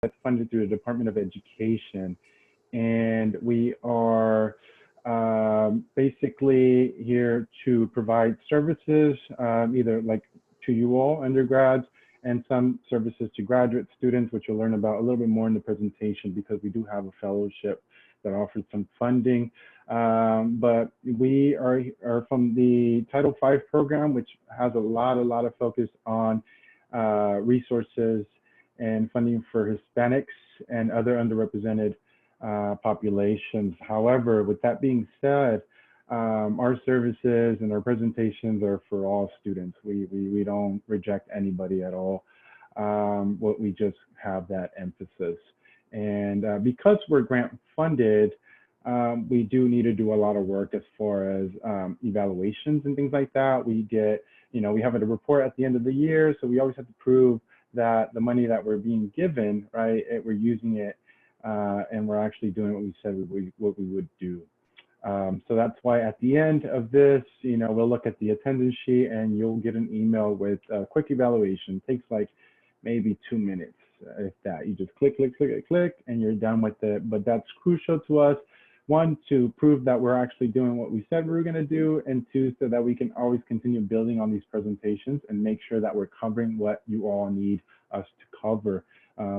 that's funded through the Department of Education. And we are basically here to provide services, either like to you all undergrads and some services to graduate students, which you'll learn about a little bit more in the presentation because we do have a fellowship that offers some funding. But we are from the Title V program, which has a lot of focus on resources and funding for Hispanics and other underrepresented populations. However, with that being said, our services and our presentations are for all students. We don't reject anybody at all. We just have that emphasis. And because we're grant funded, we do need to do a lot of work as far as evaluations and things like that. We get, we have a report at the end of the year, so we always have to prove that the money that we're being given, right, we're using it and we're actually doing what we said what we would do. So that's why at the end of this, we'll look at the attendance sheet and you'll get an email with a quick evaluation. It takes like maybe 2 minutes, if that. You just click, and you're done with it. But that's crucial to us. One, to prove that we're actually doing what we said we were going to do, and two, so that we can always continue building on these presentations and make sure that we're covering what you all need us to cover,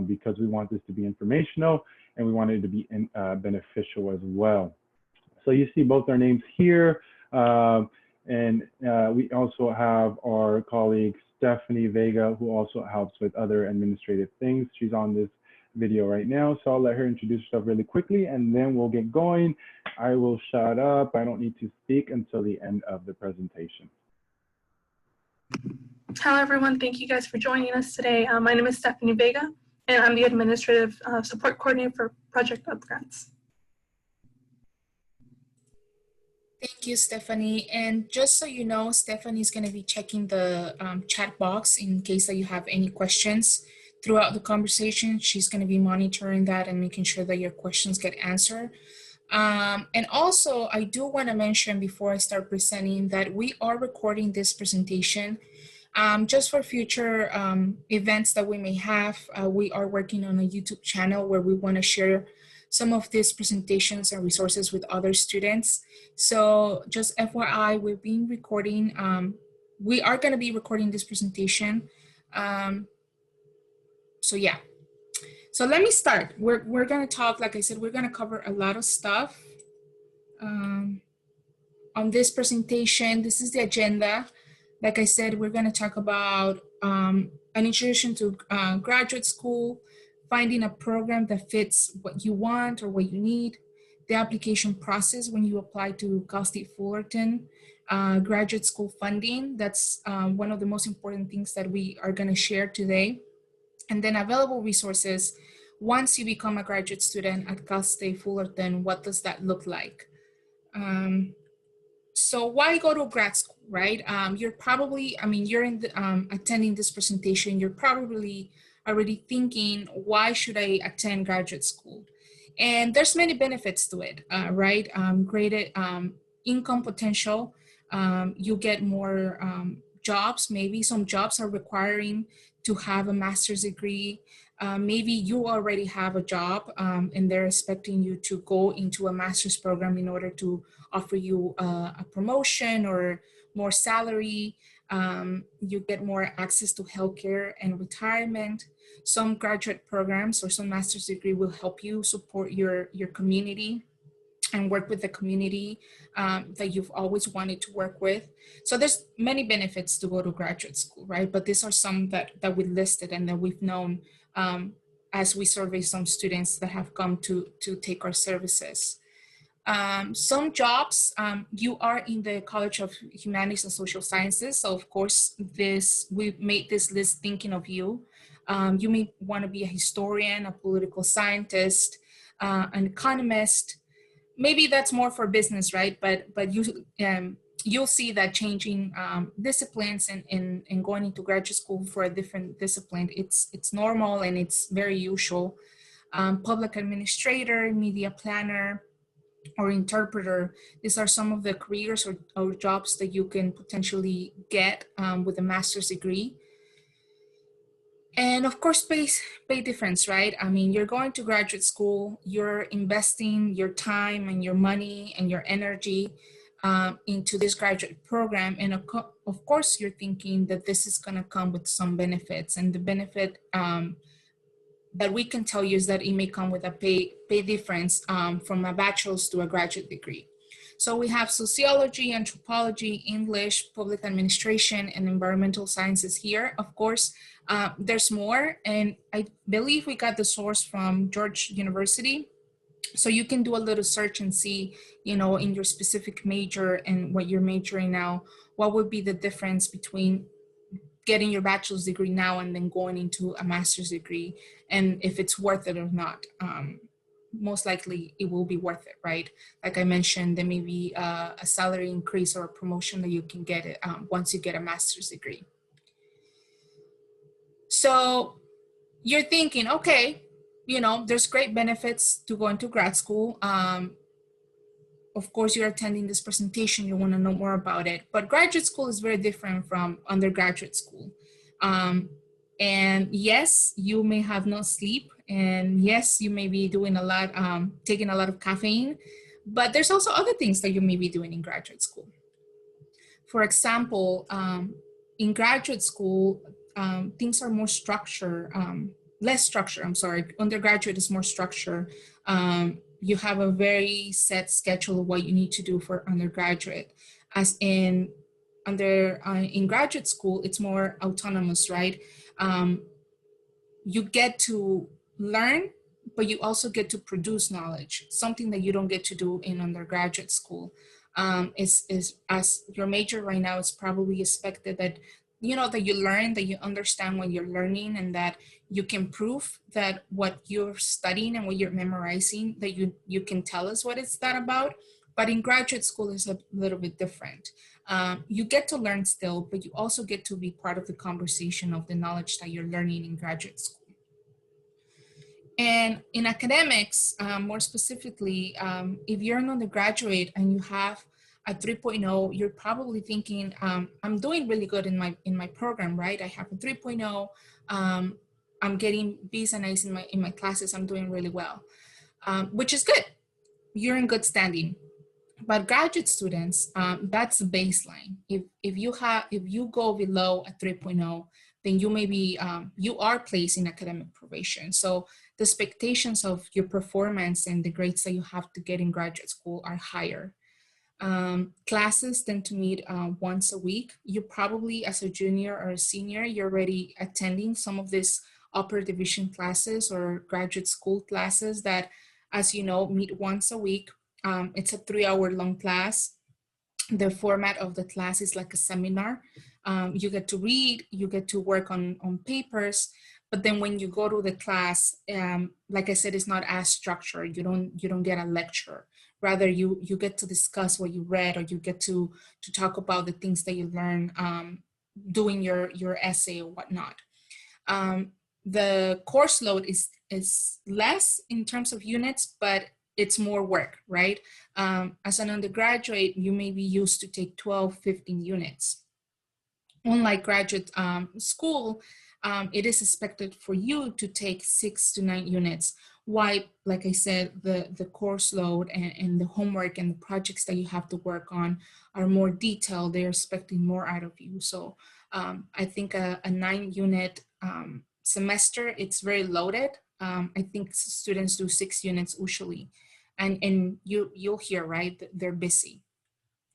because we want this to be informational and we want it to be beneficial as well. So you see both our names here, and we also have our colleague Stephanie Vega, who also helps with other administrative things. She's on this video right now, so I'll let her introduce herself really quickly and then we'll get going. I will shut up. I don't need to speak until the end of the presentation. Hello everyone, thank you guys for joining us today. My name is Stephanie Vega and I'm the Administrative Support Coordinator for Project Web Grants. Thank you, Stephanie. And just so you know, Stephanie is going to be checking the chat box in case that you have any questions throughout the conversation. She's going to be monitoring that and making sure that your questions get answered. And also, I do want to mention before I start presenting that we are recording this presentation just for future events that we may have. We are working on a YouTube channel where we want to share some of these presentations and resources with other students. So just FYI, we've been recording, we are gonna be recording this presentation. So yeah, so let me start. We're gonna talk, like I said, we're gonna cover a lot of stuff on this presentation. This is the agenda. Like I said, we're gonna talk about an introduction to graduate school, finding a program that fits what you want or what you need, the application process when you apply to CSU Fullerton, graduate school funding. That's one of the most important things that we are going to share today. And then available resources. Once you become a graduate student at CSU Fullerton, what does that look like? So why go to grad school, right? You're probably, you're in the, attending this presentation, you're probably already thinking, why should I attend graduate school? And there's many benefits to it, right? Greater income potential. You get more jobs. Maybe some jobs are requiring to have a master's degree. Maybe you already have a job and they're expecting you to go into a master's program in order to offer you a promotion or more salary. You get more access to healthcare and retirement. Some graduate programs or some master's degree will help you support your community and work with the community that you've always wanted to work with. So there's many benefits to go to graduate school, right? But these are some that we listed and that we've known as we survey some students that have come to take our services. Some jobs, you are in the College of Humanities and Social Sciences. So of course, we made this list thinking of you. You may want to be a historian, a political scientist, an economist. Maybe that's more for business, right? But you'll see that changing disciplines and going into graduate school for a different discipline, it's normal and it's very usual. Public administrator, media planner, or interpreter. These are some of the careers or jobs that you can potentially get with a master's degree. And of course, pay difference, right? I mean, you're going to graduate school, you're investing your time and your money and your energy into this graduate program. And of course, you're thinking that this is going to come with some benefits. And the benefit that we can tell you is that it may come with a pay difference from a bachelor's to a graduate degree. So we have sociology, anthropology, English, public administration, and environmental sciences here. Of course, there's more, and I believe we got the source from George University. So you can do a little search and see, you know, in your specific major and what you're majoring now, what would be the difference between getting your bachelor's degree now and then going into a master's degree, and if it's worth it or not. Most likely it will be worth it, right? Like I mentioned, there may be a salary increase or a promotion that you can get once you get a master's degree. So you're thinking, okay, you know, there's great benefits to going to grad school. Of course, you're attending this presentation, you want to know more about it, but graduate school is very different from undergraduate school. And yes, you may have no sleep, and yes, you may be doing a lot, taking a lot of caffeine, but there's also other things that you may be doing in graduate school. For example, in graduate school, things are more structured, less structure, I'm sorry. Undergraduate is more structure. You have a very set schedule of what you need to do for undergraduate. As in graduate school, it's more autonomous, right? You get to learn, but you also get to produce knowledge, something that you don't get to do in undergraduate school. Is as your major right now, it's probably expected that you know that you learn, that you understand what you're learning, and that you can prove that what you're studying and what you're memorizing, that you can tell us what it's that about. But in graduate school is a little bit different. You get to learn still, but you also get to be part of the conversation of the knowledge that you're learning in graduate school. And in academics, more specifically, if you're an undergraduate and you have a 3.0, you're probably thinking, I'm doing really good in my program, right? I have a 3.0. I'm getting B's and A's in my classes. I'm doing really well, which is good. You're in good standing. But graduate students, that's the baseline. If you go below a 3.0, then you may be, you are placed in academic probation. So the expectations of your performance and the grades that you have to get in graduate school are higher. Classes tend to meet once a week. You probably, as a junior or a senior, you're already attending some of these upper division classes or graduate school classes that, as you know, meet once a week. It's a 3-hour long class. The format of the class is like a seminar. You get to read, you get to work on papers, but then when you go to the class, like I said, it's not as structured. You don't get a lecture. Rather, you get to discuss what you read, or you get to talk about the things that you learn doing your essay or whatnot. The course load is less in terms of units, but it's more work, right? As an undergraduate, you may be used to take 12, 15 units. Unlike graduate school, it is expected for you to take 6 to 9 units. Why, like I said, the course load and the homework and the projects that you have to work on are more detailed. They're expecting more out of you. So I think a 9-unit semester, it's very loaded. I think students do 6 units usually. And you'll hear, right, they're busy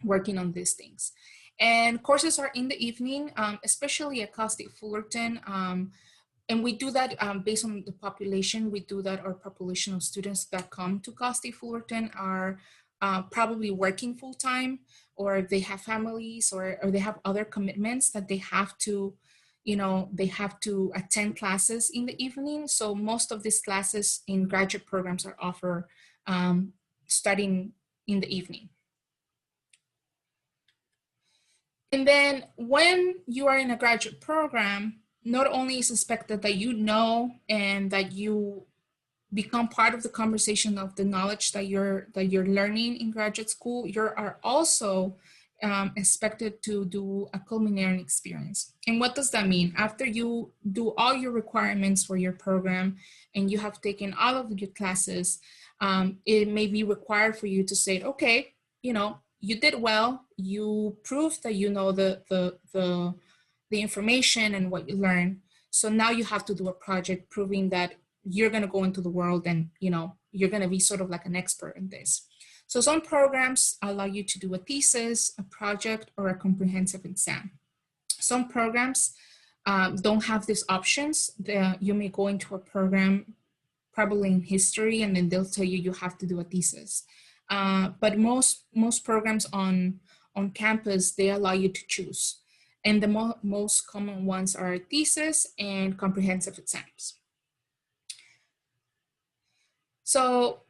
working on these things. And courses are in the evening, especially at Cal State Fullerton. And we do that based on the population. We do that, our population of students that come to Cal State Fullerton are probably working full-time, or they have families, or they have other commitments that they have to, they have to attend classes in the evening. So most of these classes in graduate programs are offered starting in the evening. And then when you are in a graduate program, not only is expected that you know and that you become part of the conversation of the knowledge that you're learning in graduate school, you are also expected to do a culinary experience. And what does that mean? After you do all your requirements for your program and you have taken all of your classes, it may be required for you to say, okay, you know, you did well, you proved that you know the information and what you learned. So now you have to do a project proving that you're going to go into the world and, you know, you're going to be sort of like an expert in this. So some programs allow you to do a thesis, a project, or a comprehensive exam. Some programs don't have these options. You may go into a program probably in history and then they'll tell you you have to do a thesis. But most programs on campus, they allow you to choose. And the most common ones are thesis and comprehensive exams. So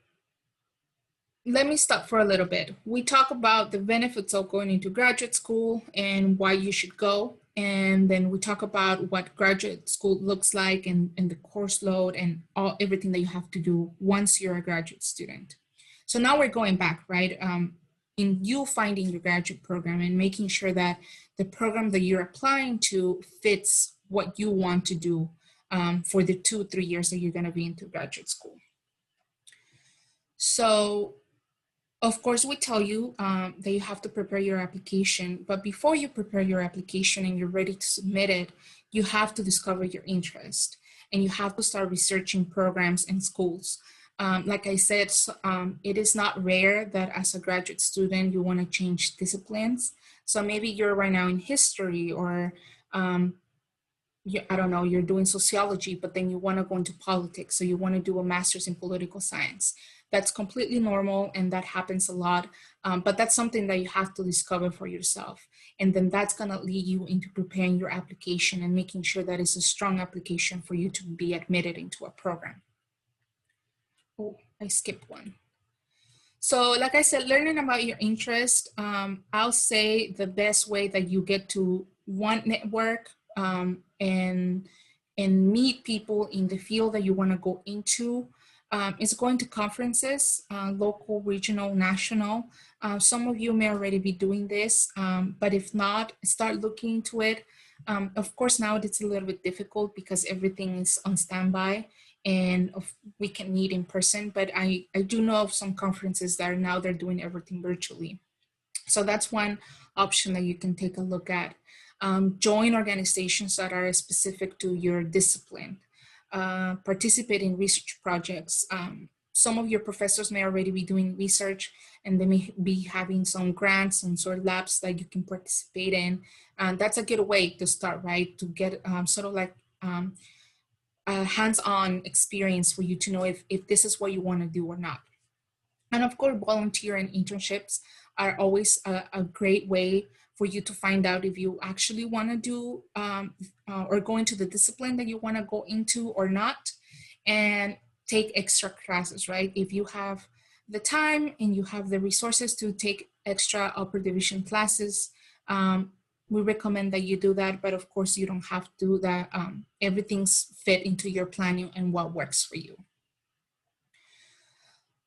let me stop for a little bit. We talk about the benefits of going into graduate school and why you should go. And then we talk about what graduate school looks like and the course load and everything that you have to do once you're a graduate student. So now we're going back, right? In you finding your graduate program and making sure that the program that you're applying to fits what you want to do for the 2-3 years that you're going to be into graduate school. So, of course, we tell you that you have to prepare your application, but before you prepare your application and you're ready to submit it, you have to discover your interest and you have to start researching programs and schools. Like I said, it is not rare that as a graduate student, you want to change disciplines. So maybe you're right now in history or I don't know, you're doing sociology, but then you want to go into politics. So you want to do a master's in political science. That's completely normal and that happens a lot, but that's something that you have to discover for yourself. And then that's going to lead you into preparing your application and making sure that it's a strong application for you to be admitted into a program. Oh, I skipped one. So like I said, learning about your interest, I'll say the best way that you get to network and meet people in the field that you want to go into is going to conferences, local, regional, national. Some of you may already be doing this, but if not, start looking into it. Of course, now it's a little bit difficult because everything is on standby and we can meet in person, but I do know of some conferences that are now they're doing everything virtually. So that's one option that you can take a look at. Join organizations that are specific to your discipline. Participate in research projects. Some of your professors may already be doing research and they may be having some grants and sort of labs that you can participate in. That's a good way to start, right? To get sort of like a hands-on experience for you to know if this is what you want to do or not. And of course, volunteer and internships are always a great way for you to find out if you actually want to do or go into the discipline that you want to go into or not, and take extra classes, right? If you have the time and you have the resources to take extra upper division classes, we recommend that you do that, but of course you don't have to do that. Everything's fit into your planning and what works for you.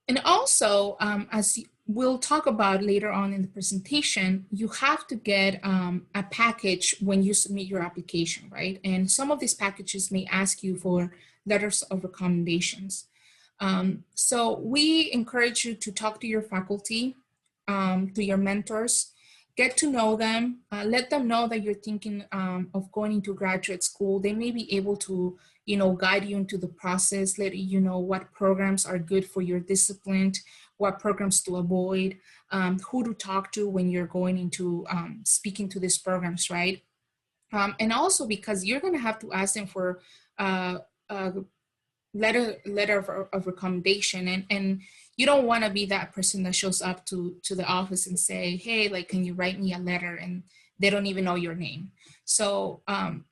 And also, as we'll talk about later on in the presentation, you have to get a package when you submit your application, right? And some of these packages may ask you for letters of recommendations. So we encourage you to talk to your faculty, to your mentors, get to know them, let them know that you're thinking of going into graduate school. They may be able to, you know, guide you into the process, let you know what programs are good for your discipline, what programs to avoid, who to talk to when you're going into speaking to these programs, right? And also because you're going to have to ask them for a letter of recommendation, and you don't want to be that person that shows up to the office and say, hey, like, can you write me a letter? And they don't even know your name. So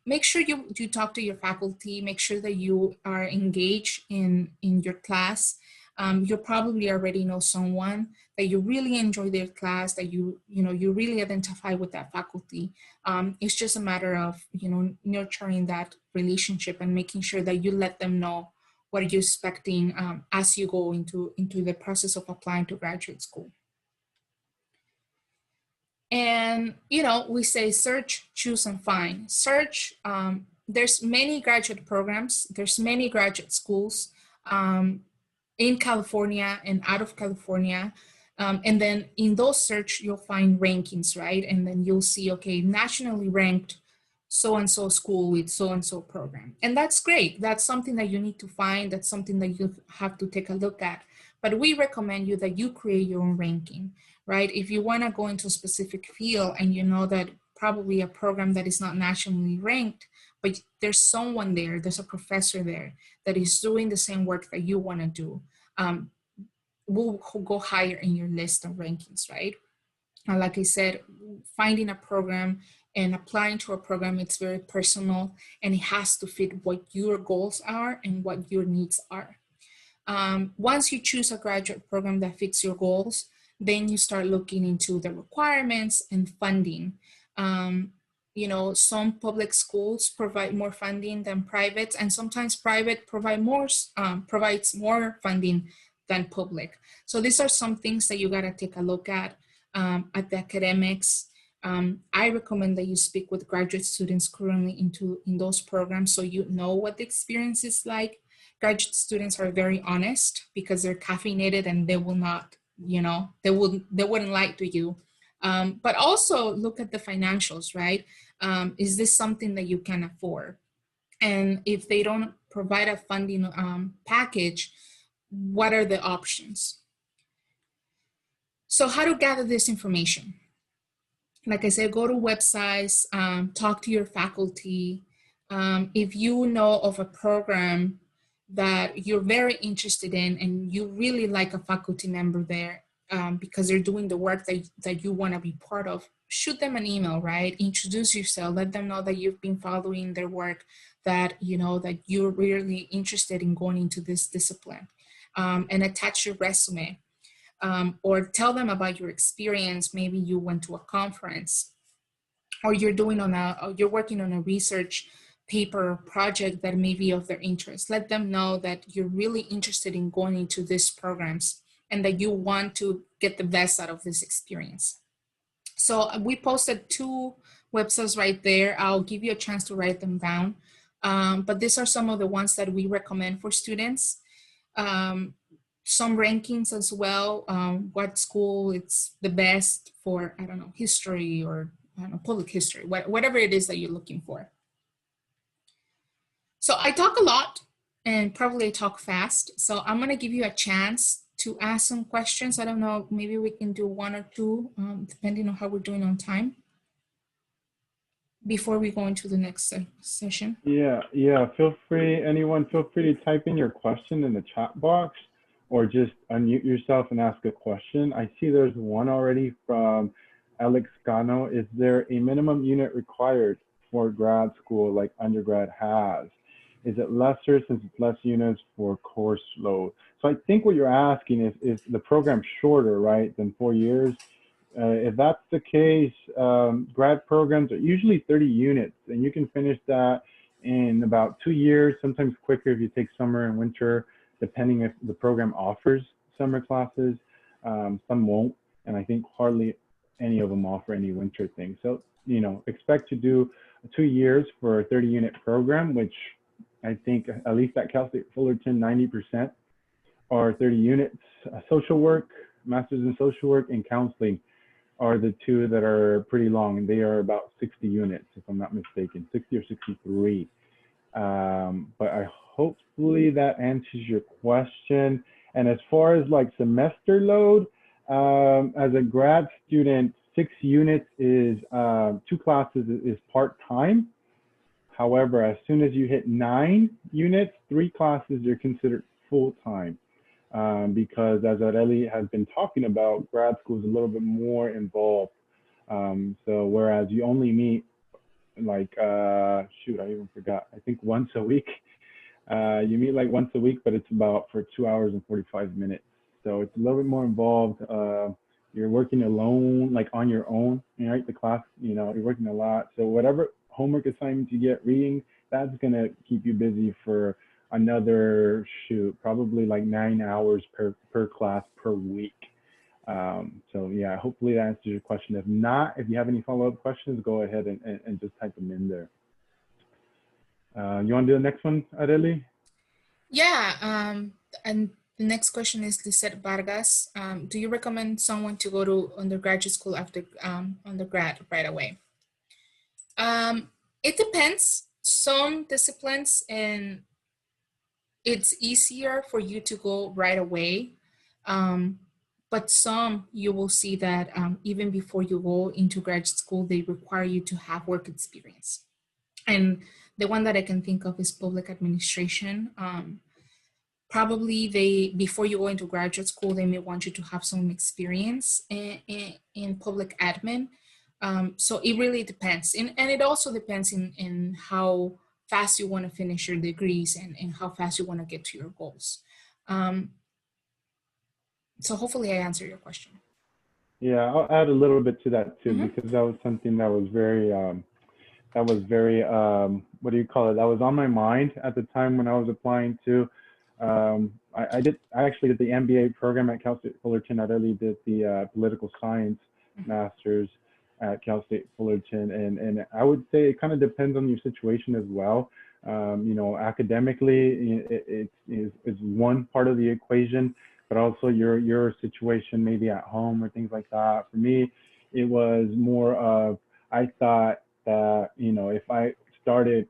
make sure you talk to your faculty, make sure that you are engaged in your class. You probably already know someone that you really enjoy their class, that you really identify with that faculty. It's just a matter of, nurturing that relationship and making sure that you let them know what you're expecting as you go into the process of applying to graduate school. And, you know, we say search, choose, and find. Search, there's many graduate programs, there's many graduate schools in California and out of California. And then in those search, you'll find rankings, right? And then you'll see, okay, nationally ranked so-and-so school with so-and-so program. And that's great. That's something that you need to find. That's something that you have to take a look at. But we recommend you that you create your own ranking, right? If you want to go into a specific field and you know that probably a program that is not nationally ranked, but there's someone there, there's a professor there that is doing the same work that you want to do, will go higher in your list of rankings, right? And like I said, finding a program and applying to a program, it's very personal and it has to fit what your goals are and what your needs are. Once you choose a graduate program that fits your goals, then you start looking into the requirements and funding. You know, some public schools provide more funding than private, and sometimes private provides more funding than public. So these are some things that you gotta take a look at the academics. I recommend that you speak with graduate students currently in those programs so you know what the experience is like. Graduate students are very honest because they're caffeinated and they will not, you know, they wouldn't lie to you. But also look at the financials, right? Is this something that you can afford? And if they don't provide a funding package, what are the options? So how to gather this information? Like I said, go to websites, talk to your faculty. If you know of a program that you're very interested in and you really like a faculty member there because they're doing the work that you want to be part of, shoot them an email, right? Introduce yourself, let them know that you've been following their work, that you know that you're really interested in going into this discipline, and attach your resume. Or tell them about your experience. Maybe you went to a conference, or you're working on a research paper or project that may be of their interest. Let them know that you're really interested in going into these programs and that you want to get the best out of this experience. So we posted 2 websites right there. I'll give you a chance to write them down. But these are some of the ones that we recommend for students. Some rankings as well, what school it's the best for, I don't know, history or I don't know, public history, whatever it is that you're looking for. So I talk a lot and probably I talk fast. So I'm gonna give you a chance to ask some questions. I don't know, maybe we can do 1 or 2, depending on how we're doing on time, before we go into the next session. Yeah, feel free to type in your question in the chat box or just unmute yourself and ask a question. I see there's one already from Alex Cano. Is there a minimum unit required for grad school like undergrad has? Is it lesser since it's less units for course load? So I think what you're asking is the program shorter, right, than 4 years? If that's the case, grad programs are usually 30 units, and you can finish that in about 2 years, sometimes quicker if you take summer and winter, depending if the program offers summer classes. Some won't, and I think hardly any of them offer any winter things. So, you know, expect to do 2 years for a 30-unit program, which I think at least at Cal State Fullerton, 90% are 30 units. Social work, master's in social work, and counseling are the 2 that are pretty long, and they are about 60 units, if I'm not mistaken, 60 or 63. But hopefully that answers your question. And as far as like semester load, as a grad student, 6 units is 2 classes is part-time. However, as soon as you hit 9 units, 3 classes are considered full-time. Because as Areli has been talking about, grad school is a little bit more involved. So whereas you only meet like, shoot, I even forgot, I think once a week. You meet like once a week, but it's about for 2 hours and 45 minutes. So it's a little bit more involved. You're working alone, like on your own, right? The class, you know, you're working a lot. So whatever homework assignments you get reading, that's gonna keep you busy for another, shoot, probably like 9 hours per class per week. So yeah, hopefully that answers your question. If not, if you have any follow-up questions, go ahead and just type them in there. You want to do the next one, Areli? Yeah, and the next question is Lisette Vargas. Do you recommend someone to go to undergraduate school after undergrad right away? It depends. Some disciplines, and it's easier for you to go right away. But some you will see that even before you go into graduate school, they require you to have work experience. And the one that I can think of is public administration. Probably before you go into graduate school, they may want you to have some experience in public admin. So it really depends. And it also depends in how fast you want to finish your degrees and how fast you want to get to your goals. So hopefully I answered your question. Yeah, I'll add a little bit to that too, because that was something that was very, what do you call it? That was on my mind at the time when I was applying to. I actually did the MBA program at Cal State Fullerton. I really did the political science master's at Cal State Fullerton, and I would say it kind of depends on your situation as well. You know, academically, it's one part of the equation, but also your situation maybe at home or things like that. For me, it was more of, I thought that, you know, if I started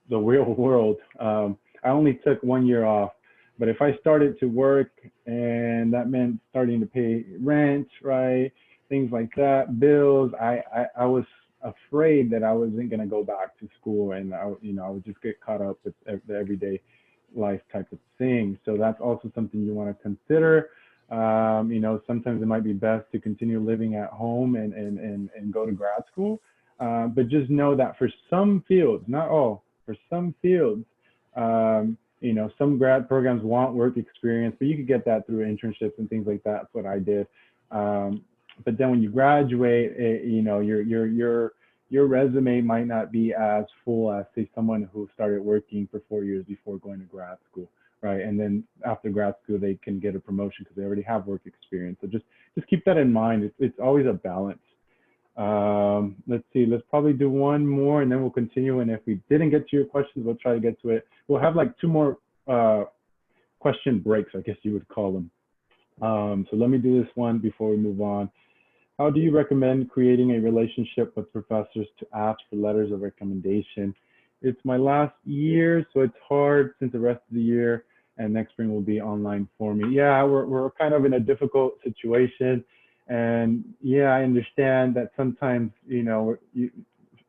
the real world, I only took 1 year off, but if I started to work and that meant starting to pay rent, right, things like that, bills, I was afraid that I wasn't going to go back to school, and I would just get caught up with the everyday life type of thing. So that's also something you want to consider. You know, sometimes it might be best to continue living at home and go to grad school. But just know that for some fields, not all, for some fields, you know, some grad programs want work experience, but you could get that through internships and things like that. That's what I did. But then when you graduate, you know, your resume might not be as full as, say, someone who started working for 4 years before going to grad school, right? And then after grad school, they can get a promotion because they already have work experience. So just keep that in mind. It's always a balance. Let's see, let's probably do one more and then we'll continue. And if we didn't get to your questions, we'll try to get to it. We'll have like 2 more question breaks, I guess you would call them. So let me do this one before we move on. How do you recommend creating a relationship with professors to ask for letters of recommendation? It's my last year, so it's hard since the rest of the year and next spring will be online for me. Yeah, we're kind of in a difficult situation. And yeah, I understand that sometimes, you know,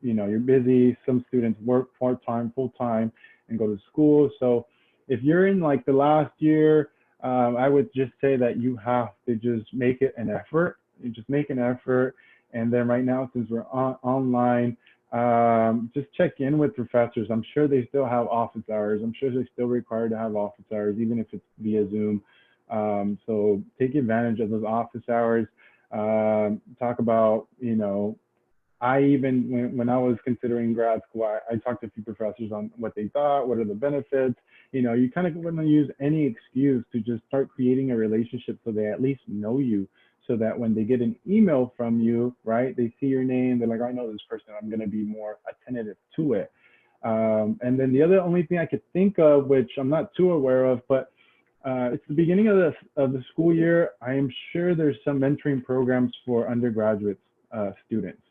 you're busy. Some students work part-time, full-time, and go to school. So if you're in like the last year, I would just say that you have to just make it an effort. You just make an effort. And then right now, since we're online, just check in with professors. I'm sure they still have office hours. I'm sure they're still required to have office hours, even if it's via Zoom. So take advantage of those office hours. Talk about, you know, I even, when I was considering grad school, I talked to a few professors on what they thought, what are the benefits. You know, you kind of want to use any excuse to just start creating a relationship so they at least know you, so that when they get an email from you, right, they see your name, they're like, I know this person, I'm going to be more attentive to it. And then the only thing I could think of, which I'm not too aware of, but it's the beginning of the school year. I am sure there's some mentoring programs for undergraduate students,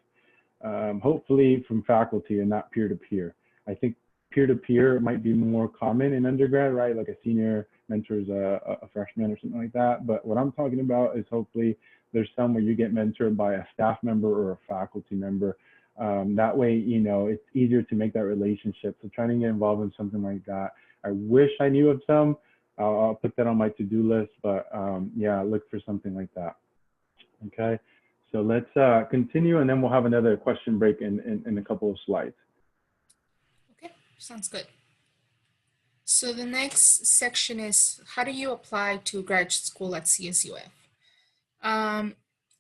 hopefully from faculty and not peer-to-peer. I think peer-to-peer might be more common in undergrad, right? Like a senior mentors a freshman or something like that. But what I'm talking about is hopefully there's some where you get mentored by a staff member or a faculty member. That way, you know, it's easier to make that relationship. So trying to get involved in something like that. I wish I knew of some. I'll put that on my to-do list, but yeah, look for something like that. Okay, so let's continue, and then we'll have another question break in a couple of slides. Okay, sounds good. So the next section is, how do you apply to graduate school at CSUF?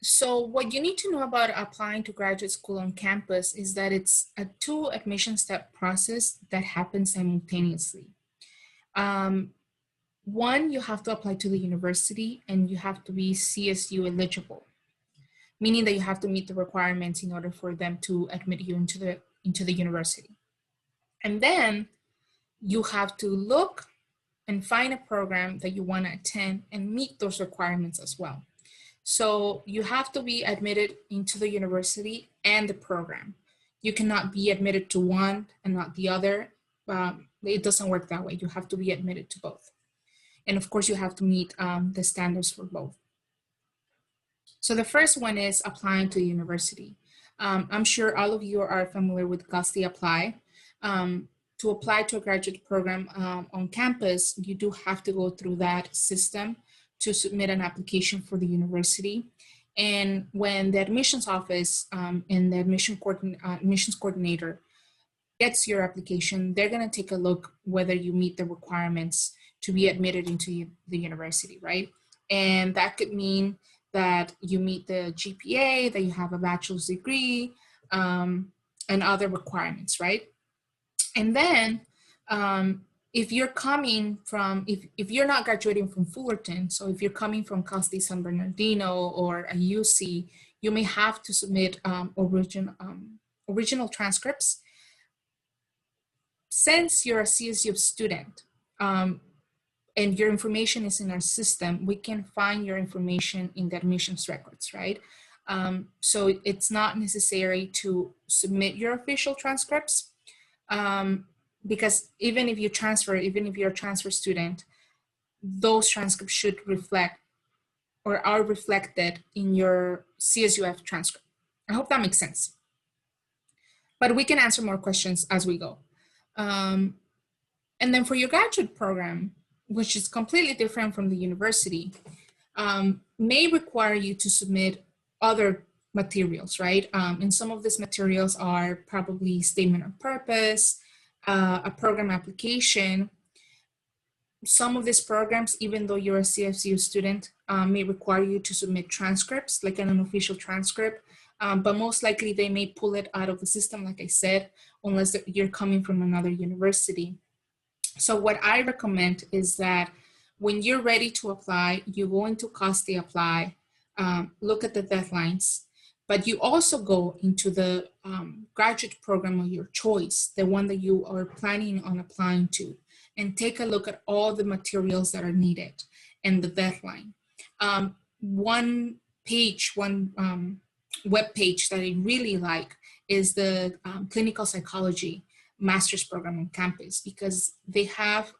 So what you need to know about applying to graduate school on campus is that it's a 2 admission step process that happens simultaneously. One, you have to apply to the university and you have to be CSU eligible, meaning that you have to meet the requirements in order for them to admit you into the university. And then you have to look and find a program that you want to attend and meet those requirements as well. So you have to be admitted into the university and the program. You cannot be admitted to one and not the other. It doesn't work that way. You have to be admitted to both. And of course, you have to meet the standards for both. So the first one is applying to the university. I'm sure all of you are familiar with COSTI Apply. To apply to a graduate program on campus, you do have to go through that system to submit an application for the university. And when the admissions office and the admissions coordinator gets your application, they're gonna take a look whether you meet the requirements to be admitted into the university, right? And that could mean that you meet the GPA, that you have a bachelor's degree, and other requirements, right? And then if you're coming from, if you're not graduating from Fullerton, so if you're coming from COSTI San Bernardino or a UC, you may have to submit original transcripts. Since you're a CSU student and your information is in our system, we can find your information in the admissions records, right? So it's not necessary to submit your official transcripts. Because even if you're a transfer student, those transcripts should reflect or are reflected in your CSUF transcript. I hope that makes sense. But we can answer more questions as we go. And then for your graduate program, which is completely different from the university, may require you to submit other materials, right? And some of these materials are probably statement of purpose, a program application. Some of these programs, even though you're a CSU student, may require you to submit transcripts, like an unofficial transcript, but most likely they may pull it out of the system, like I said, unless you're coming from another university. So what I recommend is that when you're ready to apply, you go into COSTI Apply, look at the deadlines, but you also go into the graduate program of your choice, the one that you are planning on applying to, and take a look at all the materials that are needed and the deadline. One web page that I really like is the clinical psychology master's program on campus, because they have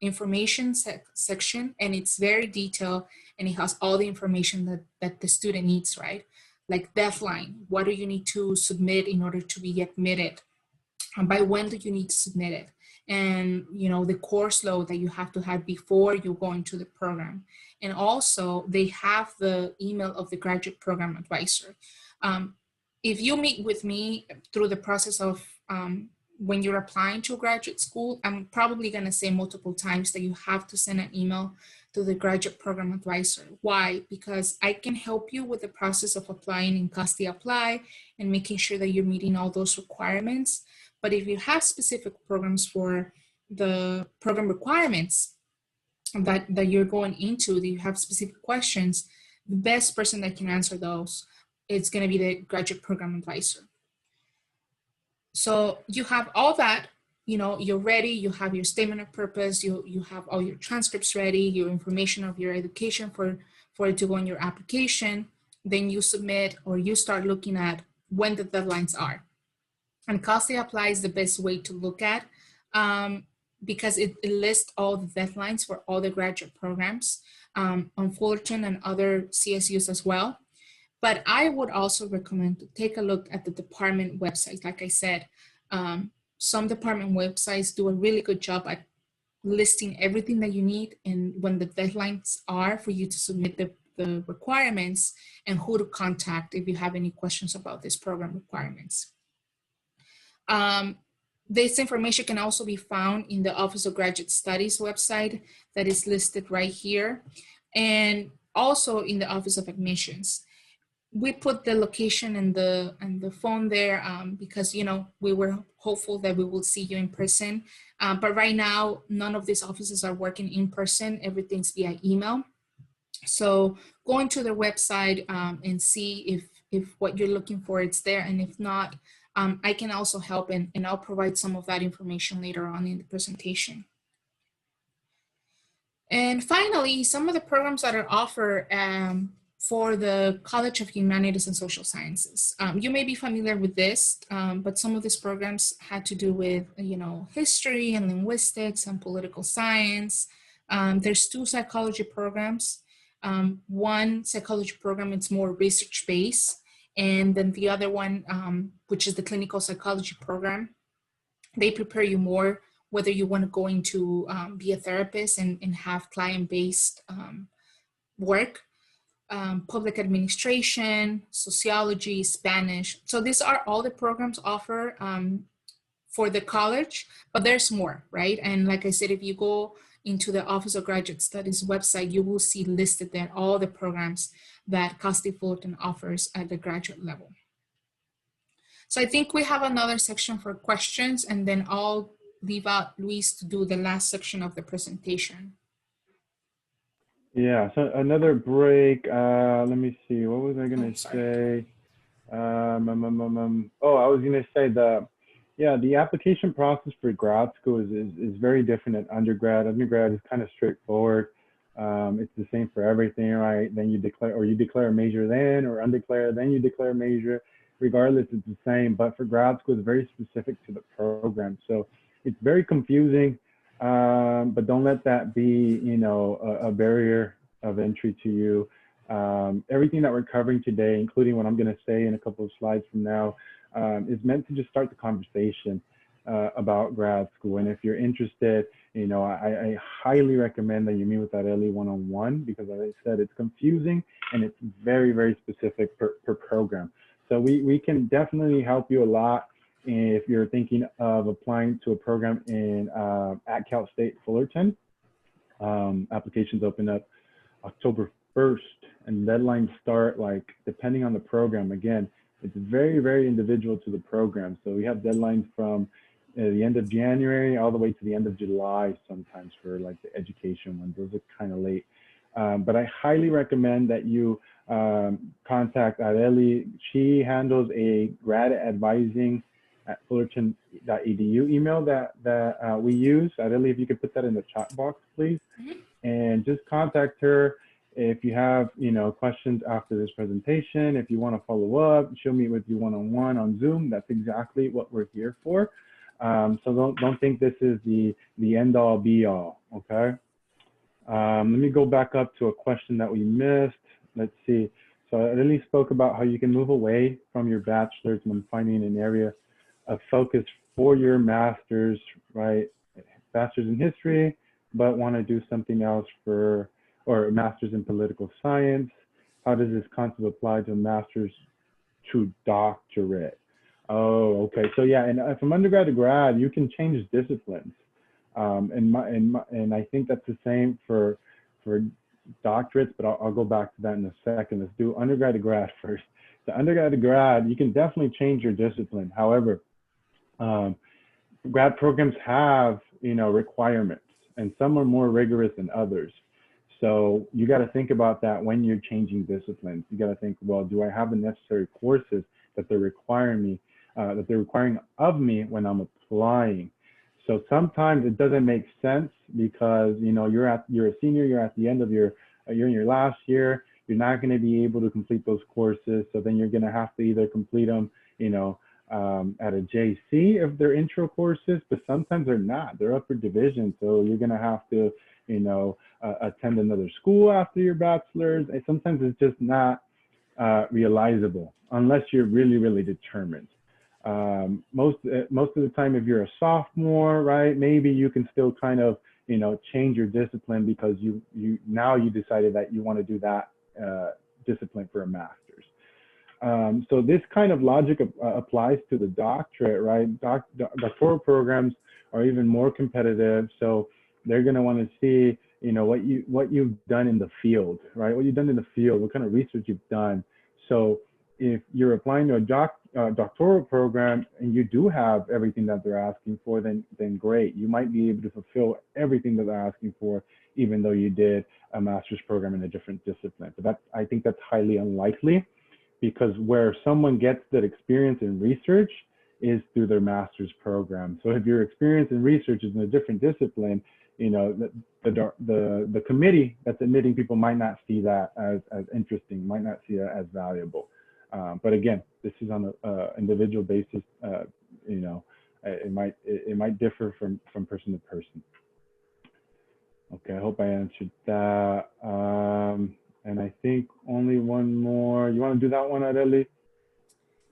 information section and it's very detailed and it has all the information that the student needs, right? Like deadline, what do you need to submit in order to be admitted? And by when do you need to submit it? And the course load that you have to have before you go into the program. And also they have the email of the graduate program advisor. If you meet with me through the process of when you're applying to graduate school, I'm probably gonna say multiple times that you have to send an email to the graduate program advisor. Why? Because I can help you with the process of applying in COSTI Apply and making sure that you're meeting all those requirements. But if you have specific programs for the program requirements that you're going into, that you have specific questions, the best person that can answer those is going to be the graduate program advisor. So you have all that, you're ready, you have your statement of purpose, you have all your transcripts ready, your information of your education for it to go in your application. Then you submit, or you start looking at when the deadlines are. And COSTI Apply is the best way to look at because it lists all the deadlines for all the graduate programs on Fullerton and other CSUs as well. But I would also recommend to take a look at the department websites. Like I said, some department websites do a really good job at listing everything that you need and when the deadlines are for you to submit the requirements and who to contact if you have any questions about this program requirements. This information can also be found in the Office of Graduate Studies website that is listed right here, and also in the Office of Admissions. we put the location and the phone there because, you know, we were hopeful that we will see you in person. But right now, none of these offices are working in person. Everything's via email. So go into their website and see if what you're looking for is there. And if not, I can also help and I'll provide some of that information later on in the presentation. And finally, some of the programs that are offered for the College of Humanities and Social Sciences. You may be familiar with this, but some of these programs had to do with, you know, history and linguistics and political science. There's 2 psychology programs. One psychology program, it's more research-based, and then the other one, which is the clinical psychology program, they prepare you more whether you want to go into be a therapist and have client-based work, public administration, sociology, Spanish. So these are all the programs offered for the college, but there's more, right? And like I said, if you go into the Office of Graduate Studies website, you will see listed there all the programs that CSU Fullerton offers at the graduate level. So I think we have another section for questions, and then I'll leave out Luis to do the last section of the presentation. Yeah, so another break. Let me see. What was I going to say? Oh, I was going to say the application process for grad school is very different at undergrad. Undergrad is kind of straightforward. It's the same for everything, right? Then you declare a major then, or undeclared, then you declare a major. Regardless, it's the same. But for grad school, it's very specific to the program. So it's very confusing, but don't let that be, you know, a barrier of entry to you. Everything that we're covering today, including what I'm going to say in a couple of slides from now, is meant to just start the conversation about grad school. And if you're interested, you know, I highly recommend that you meet with that Ellie one-on-one, because as I said, it's confusing and it's very, very specific per program. So we can definitely help you a lot if you're thinking of applying to a program in at Cal State Fullerton. Applications open up October 1st, and deadlines start, like, depending on the program. Again, it's very, very individual to the program. So we have deadlines from the end of January all the way to the end of July sometimes for like the education ones. Those are kind of late. But I highly recommend that you contact Areli. She handles a grad advising at fullerton.edu email that we use. Areli, if you could put that in the chat box, please. And just contact her if you have, you know, questions after this presentation. If you want to follow up, she'll meet with you one-on-one on Zoom. That's exactly what we're here for. So don't think this is the end-all be-all, okay? Let me go back up to a question that we missed. Let's see. So I really spoke about how you can move away from your bachelor's when finding an area of focus for your master's, right? Master's in history, but want to do something else or a master's in political science. How does this concept apply to a master's to doctorate? Oh, okay. So yeah, and from undergrad to grad, you can change disciplines. And I think that's the same for doctorates, but I'll go back to that in a second. Let's do undergrad to grad first. The undergrad to grad, you can definitely change your discipline. However, grad programs have, you know, requirements, and some are more rigorous than others. So you got to think about that when you're changing disciplines. You got to think, well, do I have the necessary courses that they're requiring me, that they're requiring of me when I'm applying? So sometimes it doesn't make sense because, you know, you're a senior, you're at the end of you're in your last year, you're not going to be able to complete those courses. So then you're going to have to either complete them, you know, at a JC if they're intro courses, but sometimes they're not, they're upper division. So you're going to have to, you know, attend another school after your bachelor's. And sometimes it's just not realizable unless you're really, really determined. Most of the time, if you're a sophomore, right, maybe you can still kind of, you know, change your discipline because you decided that you want to do that discipline for a master's. So this kind of logic applies to the doctorate, right? Doctoral programs are even more competitive. So they're going to want to see, you know, what you've done in the field, right? What you've done in the field, what kind of research you've done. So if you're applying to a doctoral program and you do have everything that they're asking for, then great. You might be able to fulfill everything that they're asking for, even though you did a master's program in a different discipline. But I think that's highly unlikely, because where someone gets that experience in research is through their master's program. So if your experience in research is in a different discipline, you know, the committee that's admitting people might not see that as interesting, might not see that as valuable. But again, this is on an individual basis. You know, it might differ from person to person. Okay, I hope I answered that. And I think only one more. You want to do that one, Adeli?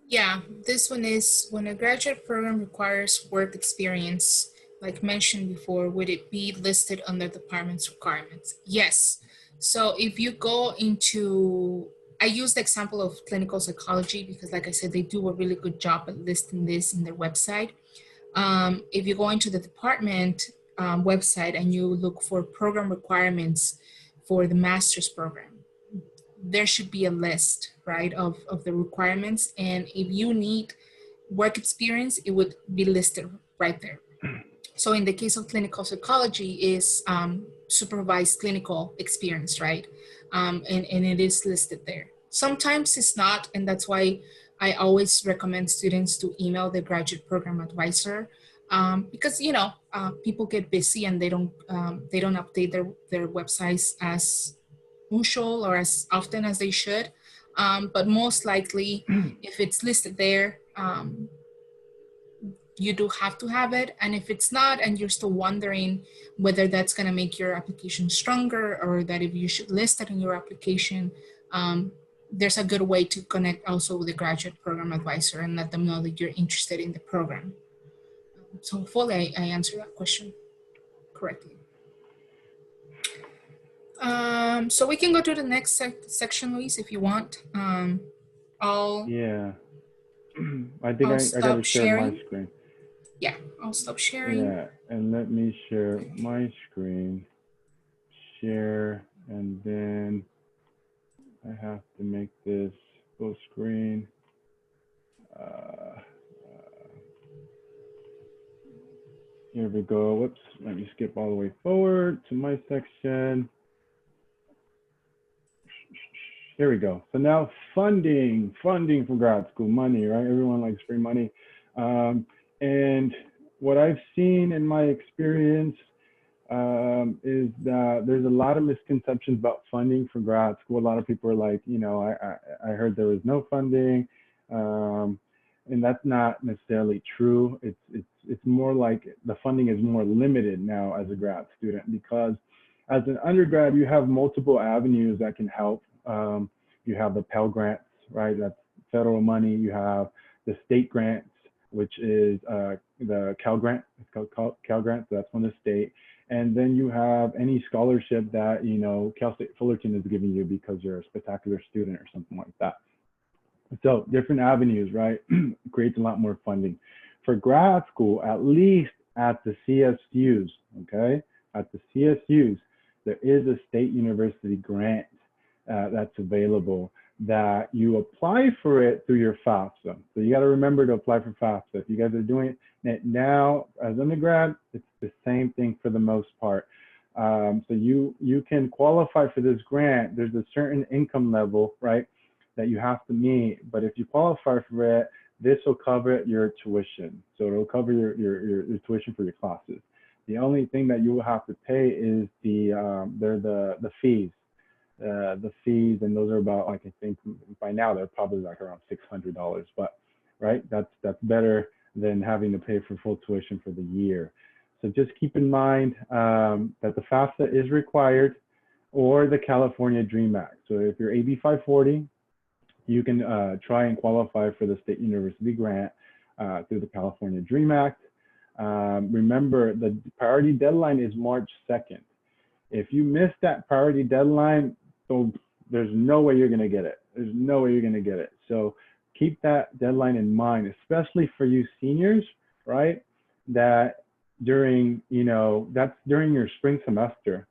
Yeah, this one is when a graduate program requires work experience, like mentioned before, would it be listed under the department's requirements? Yes. So if you go into, I use the example of clinical psychology because, like I said, they do a really good job at listing this in their website. If you go into the department website and you look for program requirements for the master's program, there should be a list, right, of the requirements. And if you need work experience, it would be listed right there. So in the case of clinical psychology is supervised clinical experience, right? And it is listed there. Sometimes it's not, and that's why I always recommend students to email the graduate program advisor because, you know, people get busy and they don't update their websites as usual or as often as they should. But most likely, if it's listed there, you do have to have it. And if it's not, and you're still wondering whether that's going to make your application stronger or that if you should list it in your application, there's a good way to connect also with the graduate program advisor and let them know that you're interested in the program. So hopefully I answered that question correctly. So we can go to the next section, Luis, if you want. Yeah. I think I got to share my screen. Yeah, I'll stop sharing. Yeah, and let me share my screen. Share, and then I have to make this full screen. Here we go. Whoops, let me skip all the way forward to my section. Here we go. So now funding for grad school, money, right? Everyone likes free money. And what I've seen in my experience is that there's a lot of misconceptions about funding for grad school. A lot of people are like, you know, I heard there was no funding, and that's not necessarily true. It's more like the funding is more limited now as a grad student, because as an undergrad, you have multiple avenues that can help. You have the Pell Grants, right? That's federal money. You have the state grants, which is the Cal Grant. It's called Cal Grant, so that's from the state. And then you have any scholarship that, you know, Cal State Fullerton is giving you because you're a spectacular student or something like that. So different avenues, right? Creates a lot more funding. For grad school, at least at the CSUs, okay? At the CSUs, there is a state university grant that's available that you apply for it through your FAFSA. So you got to remember to apply for FAFSA. If you guys are doing it now as undergrad, it's the same thing for the most part. So you can qualify for this grant. There's a certain income level, right, that you have to meet. But if you qualify for it, this will cover your tuition. So it'll cover your tuition for your classes. The only thing that you will have to pay is the fees. The fees, and those are about, like, I think by now they're probably like around $600, but right, that's better than having to pay for full tuition for the year. So just keep in mind that the FAFSA is required, or the California DREAM Act. So if you're AB 540, you can try and qualify for the state university grant through the California DREAM Act. Remember, the priority deadline is March 2nd. If you miss that priority deadline, so there's no way you're going to get it. There's no way you're going to get it. So keep that deadline in mind, especially for you seniors, right? That during, you know, that's during your spring semester.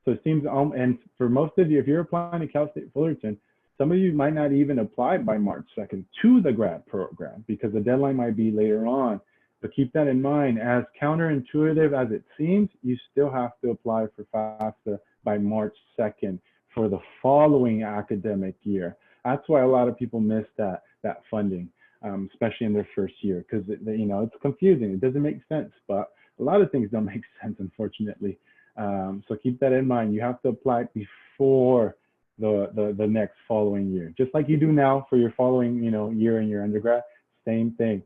So it seems, and for most of you, if you're applying to Cal State Fullerton, Some of you might not even apply by March 2nd to the grad program because the deadline might be later on. But keep that in mind. As counterintuitive as it seems, you still have to apply for FAFSA by March 2nd for the following academic year. That's why a lot of people miss that funding, especially in their first year, because it's confusing. It doesn't make sense, but a lot of things don't make sense, unfortunately. So keep that in mind. You have to apply before the next following year, just like you do now for your following year in your undergrad. Same thing.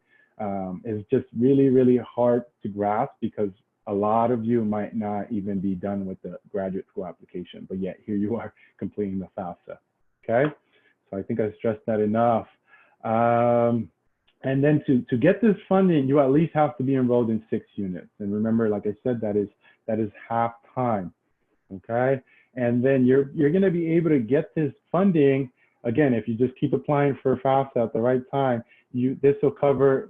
It's just really, really hard to grasp because a lot of you might not even be done with the graduate school application, but yet here you are completing the FAFSA. Okay, so I think I stressed that enough. And then to get this funding, you at least have to be enrolled in 6 units. And remember, like I said, that is half time. Okay, and then you're going to be able to get this funding again if you just keep applying for FAFSA at the right time. This will cover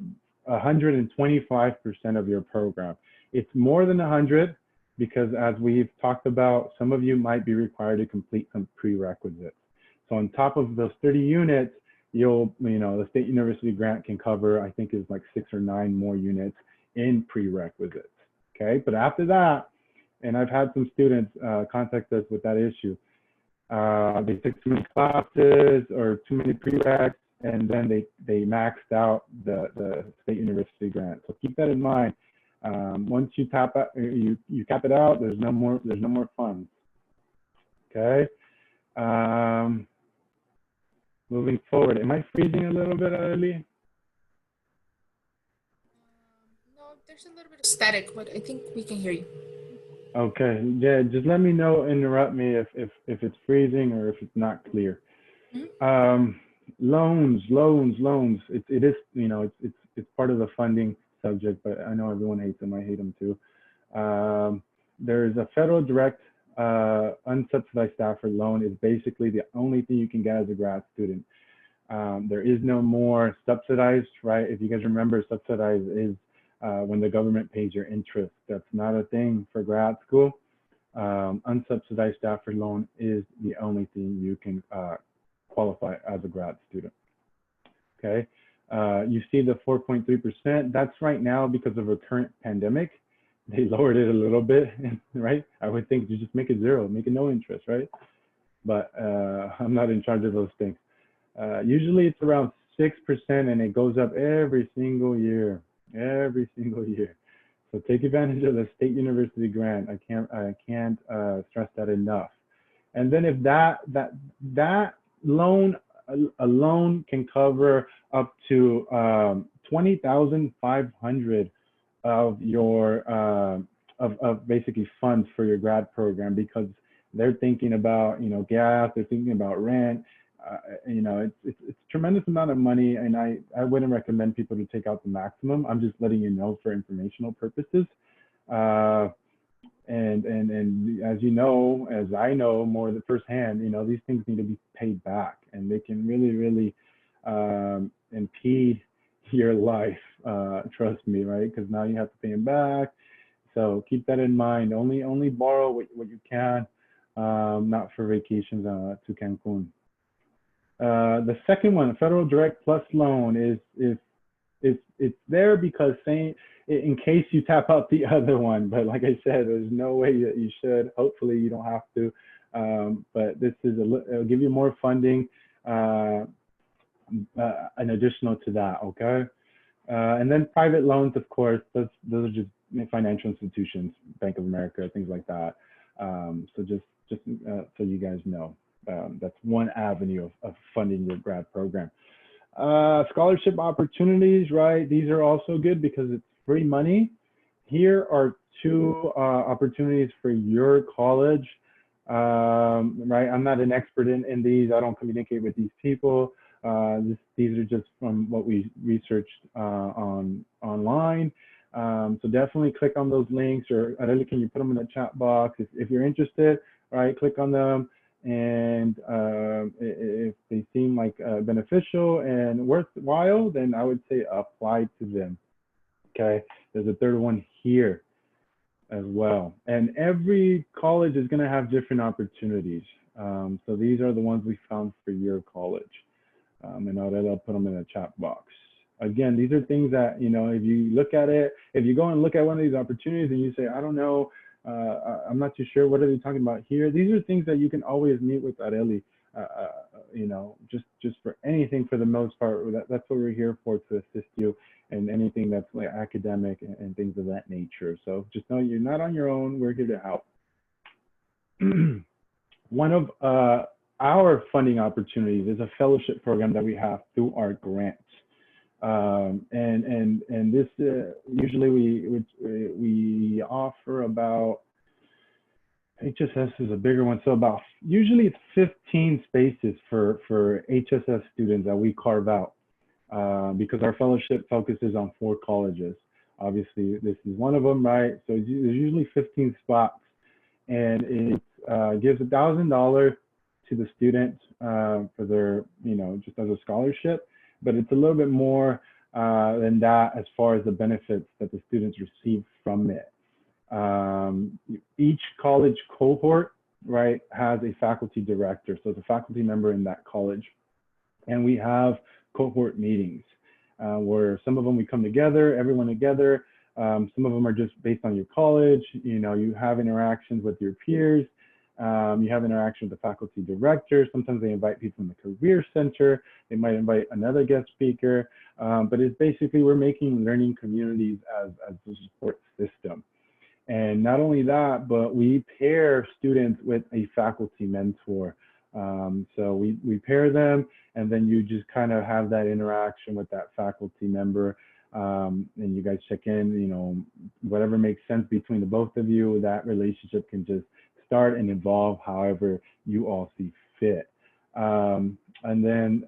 125% of your program. It's more than 100 because, as we've talked about, some of you might be required to complete some prerequisites. So on top of those 30 units, the State University grant can cover, I think it's like 6 or 9 more units in prerequisites. Okay, but after that, and I've had some students contact us with that issue. They took too many classes or too many prereqs, and then they maxed out the State University grant. So keep that in mind. Once you cap it out, there's no more funds. Okay. Moving forward, am I freezing a little bit, Ali? No, there's a little bit of static, but I think we can hear you. Okay, yeah, just let me know, interrupt me if it's freezing or if it's not clear. Mm-hmm. Loans. It is, it's part of the funding subject, but I know everyone hates them. I hate them too. There's a federal direct unsubsidized Stafford loan is basically the only thing you can get as a grad student. There is no more subsidized, right? If you guys remember, subsidized is when the government pays your interest. That's not a thing for grad school. Unsubsidized Stafford loan is the only thing you can qualify as a grad student. Okay, you see the 4.3%. That's right now because of a current pandemic. They lowered it a little bit, right? I would think you just make it 0, make it no interest, right? But I'm not in charge of those things. Usually it's around 6% and it goes up every single year. So take advantage of the State University grant. I can't stress that enough. And then if that loan alone can cover up to 20,500 of your of basically funds for your grad program, because they're thinking about gas, they're thinking about rent. It's a tremendous amount of money, and I wouldn't recommend people to take out the maximum. I'm just letting you know for informational purposes. And as you know, as I know more than firsthand, these things need to be paid back, and they can really impede your life. Trust me, right? Because now you have to pay them back. So keep that in mind. Only borrow what you can, not for vacations to Cancun. The second one, Federal Direct Plus loan, it's there because in case you tap out the other one. But like I said, there's no way that you should. Hopefully you don't have to. But this is it'll give you more funding, an additional to that. Okay. And then private loans, of course, those are just financial institutions, Bank of America, things like that. So just so you guys know, that's one avenue of funding your grad program. Scholarship opportunities, right? These are also good because it's free money. Here are 2 opportunities for your college, right? I'm not an expert in these. I don't communicate with these people. These are just from what we researched online. So definitely click on those links, or Arely, can you put them in the chat box if you're interested, right? Click on them, and if they seem like beneficial and worthwhile, then I would say apply to them. Okay, there's a third one here. as well. And every college is going to have different opportunities. So these are the ones we found for your college. And I'll put them in the chat box. Again, these are things that, you know, if you look at it, if you go and look at one of these opportunities and you say, I don't know, I'm not too sure, what are they talking about here? These are things that you can always meet with Areli, you know, just for anything for the most part. That's what we're here for, to assist you in anything that's like academic and things of that nature. So just know you're not on your own. We're here to help. One of our funding opportunities is a fellowship program that we have through our grants. And this usually we offer about, HSS is a bigger one, so about usually it's 15 spaces for HSS students that we carve out because our fellowship focuses on 4 colleges. Obviously, this is one of them, right? So there's usually 15 spots, and it gives $1,000 to the student for their, you know, just as a scholarship. But it's a little bit more than that as far as the benefits that the students receive from it. Each college cohort, right, has a faculty director. So it's a faculty member in that college. And we have cohort meetings where some of them we come together, everyone together. Some of them are just based on your college. You know, you have interactions with your peers. You have interaction with the faculty director. Sometimes they invite people from the Career Center. They might invite another guest speaker. But it's basically, we're making learning communities as a support system. And not only that, but we pair students with a faculty mentor. So we pair them, and then you just kind of have that interaction with that faculty member. And you guys check in, you know, whatever makes sense between the both of you, that relationship can just start and evolve however you all see fit. And then,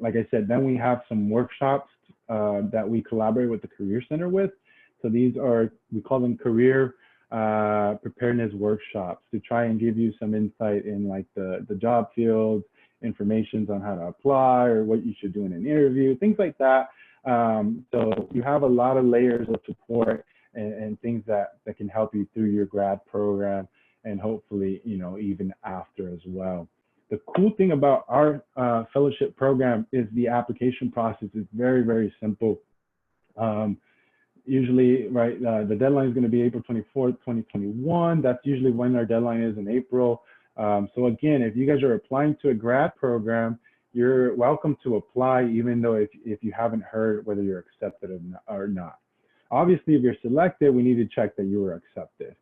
like I said, then we have some workshops that we collaborate with the Career Center with. So these are, we call them career preparedness workshops to try and give you some insight in like the job fields, information on how to apply or what you should do in an interview, things like that. So you have a lot of layers of support and things that can help you through your grad program and hopefully, you know, even after as well. The cool thing about our fellowship program is the application process is very, very simple. Usually, right, the deadline is going to be April 24th, 2021. That's usually when our deadline is in April. So again, if you guys are applying to a grad program, you're welcome to apply, even though if you haven't heard whether you're accepted or not. Obviously, if you're selected, we need to check that you were accepted.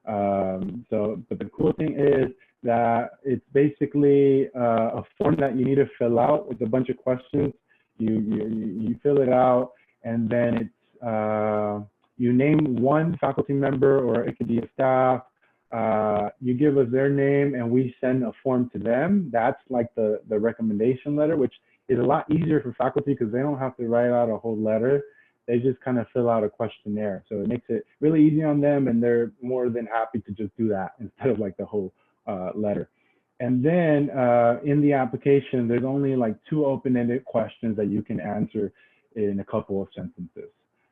But the cool thing is that it's basically a form that you need to fill out with a bunch of questions. You fill it out, and then it's you name one faculty member, or it could be a staff. You give us their name, and we send a form to them. That's like the recommendation letter, which is a lot easier for faculty because they don't have to write out a whole letter. They just kind of fill out a questionnaire. So it makes it really easy on them, and they're more than happy to just do that instead of like the whole letter. And then in the application, there's only like 2 open-ended questions that you can answer in a couple of sentences.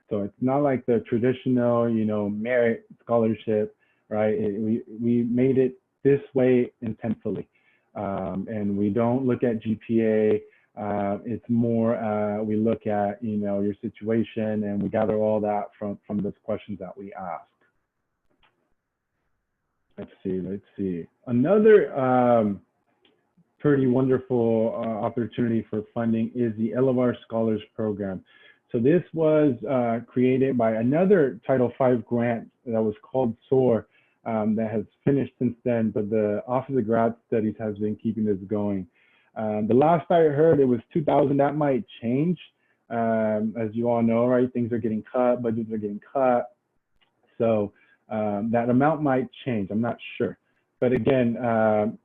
So it's not like the traditional, you know, merit scholarship, right? We made it this way intentionally. And we don't look at GPA. It's more, we look at, you know, your situation, and we gather all that from those questions that we ask. Let's see. Another pretty wonderful opportunity for funding is the LMR Scholars Program. So this was created by another Title V grant that was called SOAR that has finished since then, but the Office of Grad Studies has been keeping this going. The last I heard, it was 2,000. That might change. As you all know, right? Things are getting cut, budgets are getting cut. So that amount might change. I'm not sure. But again,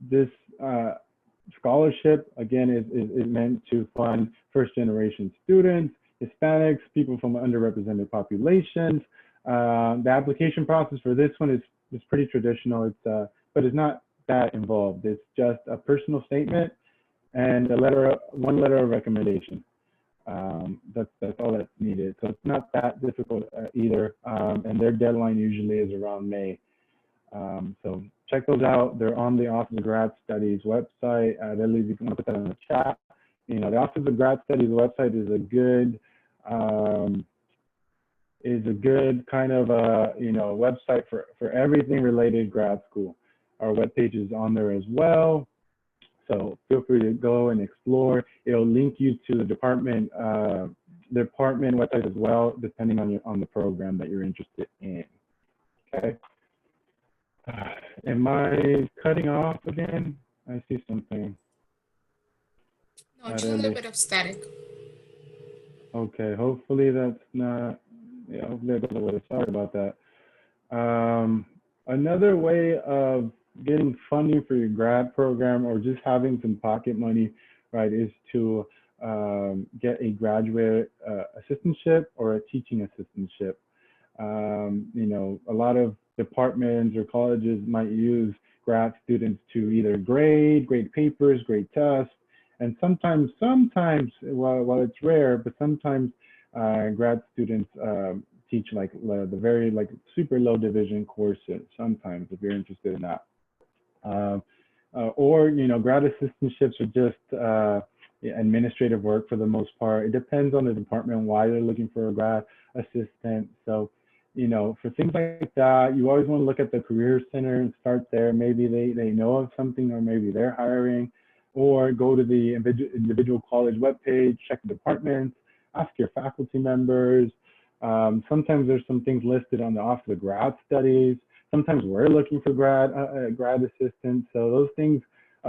this scholarship, again, is meant to fund first-generation students, Hispanics, people from underrepresented populations. The application process for this one is pretty traditional. But it's not that involved. It's just a personal statement and one letter of recommendation. That's all that's needed. So it's not that difficult either. And their deadline usually is around May. So check those out. They're on the Office of Grad Studies website. I believe you can put that in the chat. You know, the Office of Grad Studies website is a good kind of website for everything related grad school. Our webpage is on there as well. So feel free to go and explore. It'll link you to the department website as well, depending on the program that you're interested in. Okay. Am I cutting off again? I see something. No, just a little bit of static. Okay, hopefully that's not, yeah, hopefully that goes away. Sorry about that. Another way of getting funding for your grad program or just having some pocket money, right, is to get a graduate assistantship or a teaching assistantship. You know, a lot of departments or colleges might use grad students to either grade papers, grade tests, and sometimes, while it's rare, but sometimes grad students teach like the very super low division courses. Sometimes, if you're interested in that, or you know, grad assistantships are just administrative work for the most part. It depends on the department why they're looking for a grad assistant. So, you know, for things like that, you always want to look at the Career Center and start there. Maybe they know of something, or maybe they're hiring, or go to the individual college webpage, check the departments, ask your faculty members. Sometimes there's some things listed on the Office of Grad Studies. Sometimes we're looking for grad assistants. So those things,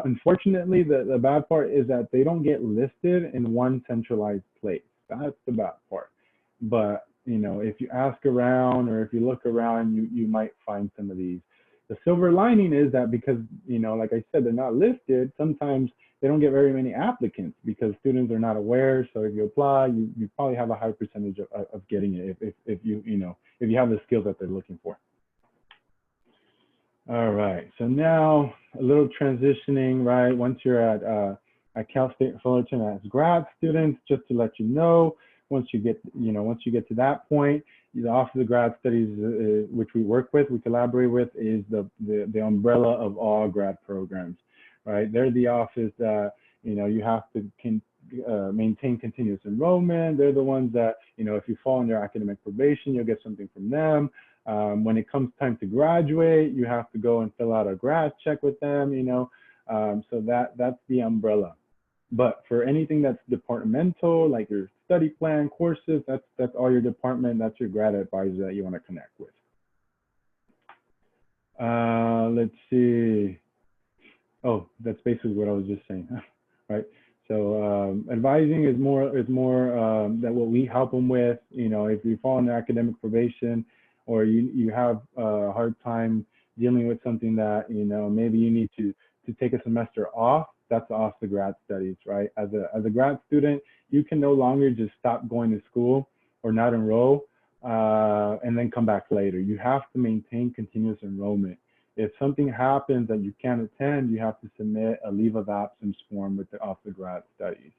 unfortunately, the bad part is that they don't get listed in one centralized place. That's the bad part. But you know, if you ask around or if you look around, you might find some of these. The silver lining is that because, you know, like I said, they're not listed, sometimes they don't get very many applicants because students are not aware. So if you apply, you probably have a high percentage of getting it if you have the skills that they're looking for. All right, so now a little transitioning, right? Once you're at Cal State Fullerton as grad students, just to let you know, once you get to that point, the Office of Grad Studies, which we work with, we collaborate with, is the umbrella of all grad programs, right? They're the office that, you know, you have to maintain continuous enrollment. They're the ones that, you know, if you fall under academic probation, you'll get something from them. When it comes time to graduate, you have to go and fill out a grad check with them, you know, so that's the umbrella. But for anything that's departmental, like your study plan, courses, that's all your department, that's your grad advisor that you want to connect with. Let's see. Oh, that's basically what I was just saying, right? So advising is more that what we help them with. You know, if you fall under academic probation, or you have a hard time dealing with something that, you know, maybe you need to take a semester off, that's the Office of Grad Studies, right? As a grad student, you can no longer just stop going to school or not enroll and then come back later. You have to maintain continuous enrollment. If something happens that you can't attend, you have to submit a leave of absence form with the Office of Grad Studies,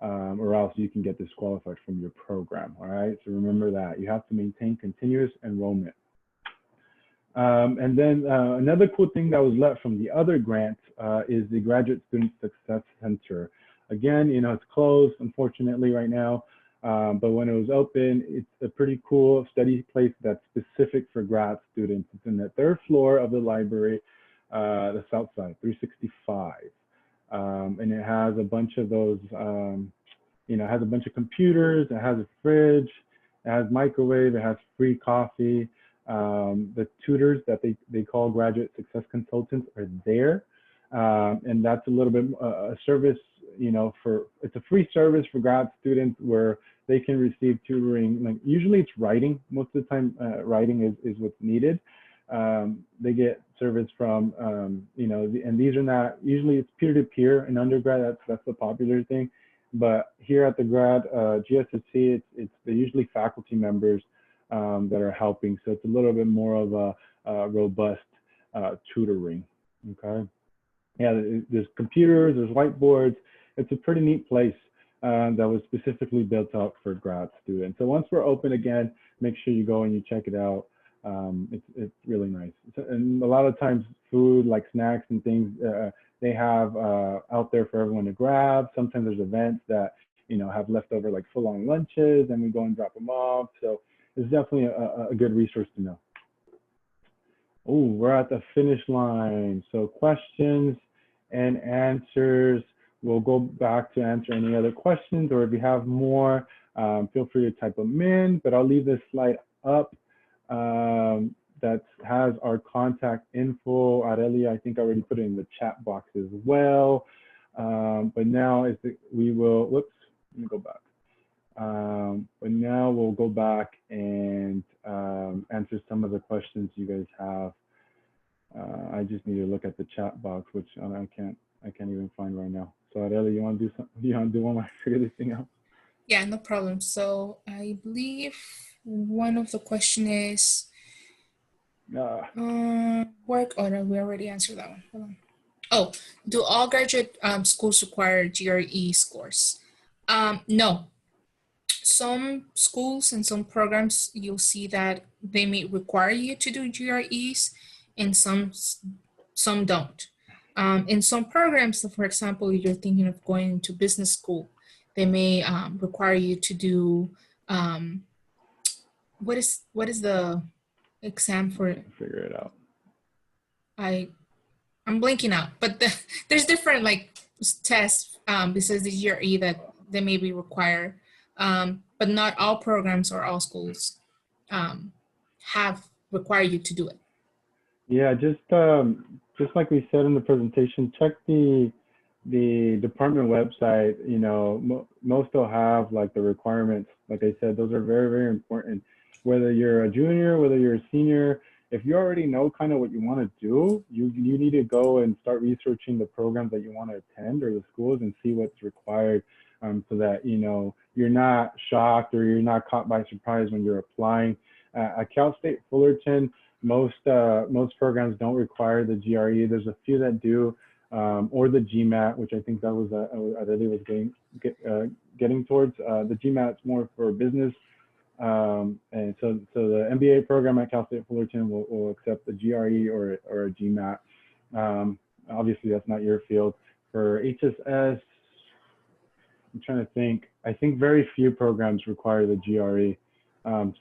or else you can get disqualified from your program, all right? So remember that. You have to maintain continuous enrollment. And then another cool thing that was left from the other grant is the Graduate Student Success Center. Again, you know, it's closed, unfortunately, right now. But when it was open, it's a pretty cool study place that's specific for grad students. It's in the 3rd floor of the library, the south side, 365. And it has a bunch of those, you know, it has a bunch of computers, it has a fridge, it has microwave, it has free coffee. The tutors that they call graduate success consultants are there. And that's a little bit a service, you know, it's a free service for grad students where they can receive tutoring. Like usually it's writing. Most of the time, writing is what's needed. They get service from, you know, and these are not, usually it's peer-to-peer in undergrad, that's the popular thing. But here at the grad, GSSC, they're usually faculty members that are helping. So it's a little bit more of a robust tutoring, okay? Yeah, there's computers, there's whiteboards. It's a pretty neat place. that was specifically built up for grad students. So once we're open again, make sure you go and you check it out. It's really nice. And a lot of times food like snacks and things, they have out there for everyone to grab. Sometimes there's events that, have leftover like full-on lunches and we go and drop them off. So it's definitely a good resource to know. Oh, we're at the finish line. So questions and answers. We'll go back to answer any other questions, or if you have more, feel free to type them in, but I'll leave this slide up that has our contact info. Aurelia, I think I already put it in the chat box as well. But now we will, whoops, let me go back. But now we'll go back and answer some of the questions you guys have. I just need to look at the chat box, which I can't even find right now. So Aurelia, you want to do something? You want to do one more? Figure this thing out. Yeah, no problem. So I believe one of the question is work order. We already answered that one. Hold on. Oh, do all graduate schools require GRE scores? No. Some schools and some programs, you'll see that they may require you to do GREs, and some don't. In some programs, so for example, you're thinking of going into business school, they may require you to do, what is the exam for? Figure it out. I'm blanking out, but there's different like tests besides the GRE that they may be required, but not all programs or all schools have require you to do it. Yeah, just like we said in the presentation, check the department website. Most will have like the requirements. Like I said, those are very, very important. Whether you're a junior, whether you're a senior, if you already know kind of what you want to do, you need to go and start researching the programs that you want to attend or the schools and see what's required, so that you're not shocked or you're not caught by surprise when you're applying. At Cal State Fullerton, most programs don't require the GRE. There's a few that do, or the GMAT, which I think that was Adeli was getting towards. The GMAT's more for business. And so the MBA program at Cal State Fullerton will accept the GRE or a GMAT. Obviously, that's not your field. For HSS, I'm trying to think. I think very few programs require the GRE.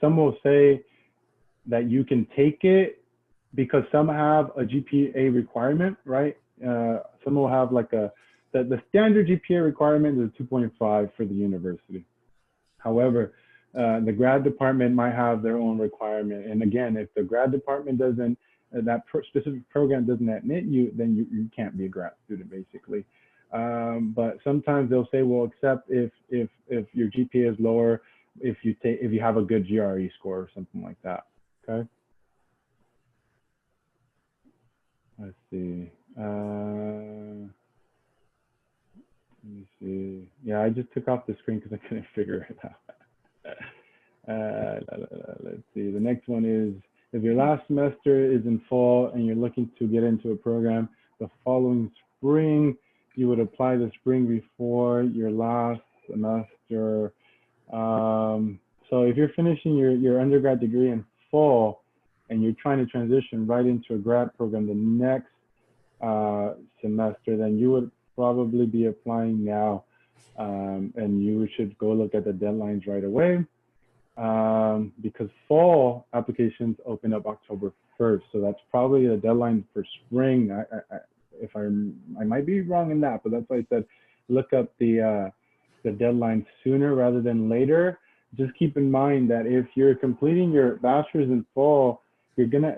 Some will say that you can take it because some have a GPA requirement, right? Some will have like the standard GPA requirement is 2.5 for the university. However, the grad department might have their own requirement. And again, if the grad department doesn't, specific program doesn't admit you, then you can't be a grad student basically. But sometimes they'll say, we'll accept if your GPA is lower, if you have a good GRE score or something like that. Okay. Let's see. Let me see. Yeah, I just took off the screen because I couldn't figure it out. Let's see. The next one is, if your last semester is in fall and you're looking to get into a program the following spring, you would apply the spring before your last semester. So if you're finishing your undergrad degree in fall and you're trying to transition right into a grad program the next semester, then you would probably be applying now. And you should go look at the deadlines right away, because fall applications open up October 1st. So that's probably the deadline for spring. I might be wrong in that, but that's why I said look up the deadline sooner rather than later. Just keep in mind that if you're completing your bachelor's in fall, you're gonna,